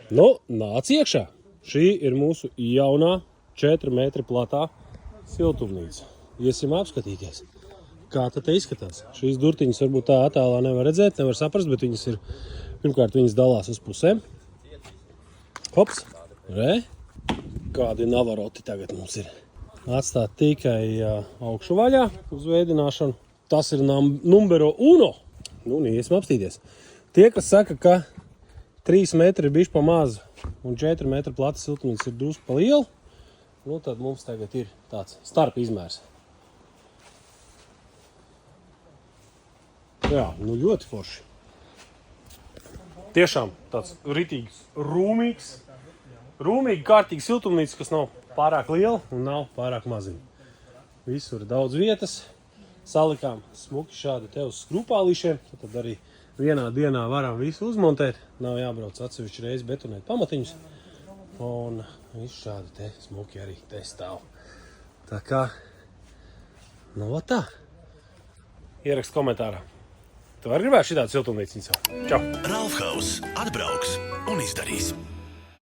Nu, nāc iekšā. Šī ir mūsu jaunā 4 metri platā siltumnīca. Iesim apskatīties, kā tad te izskatās. Šīs durtiņas varbūt tā attēlā nevar redzēt, nevar saprast, bet viņas ir, pirmkārt, viņas dalās uz pusēm. Hops, re, kādi navaroti tagad mums ir. Atstāt tikai augšu vaļā uz veidināšanu. Tas ir numero 1. Nu, iesim apstīties. Tie, kas saka, ka 3 metri ir bišķi pa mazu un 4 metri plata siltumnīca ir drusku pa lielu, nu tad mums tagad ir tāds starp izmērs. Jā, nu ļoti forši. Tiešām tāds ritīgs, rūmīgs, kārtīgs siltumnīca, kas nav pārāk liela un nav pārāk maziņa. Visur ir daudz vietas. Salikām smuki šādi te uz skrūpālīšiem, tad arī vienā dienā varam visu uzmontēt. Nav jābrauc atsevišķi reizi betonēt pamatiņus. Un visu šādi te smuki arī te stāv. Tā kā, nu tā. Ierakst komentārā. Tu arī gribētu šitādu siltumnīciņu savu. Čau! Ralfhaus atbrauks un izdarīs.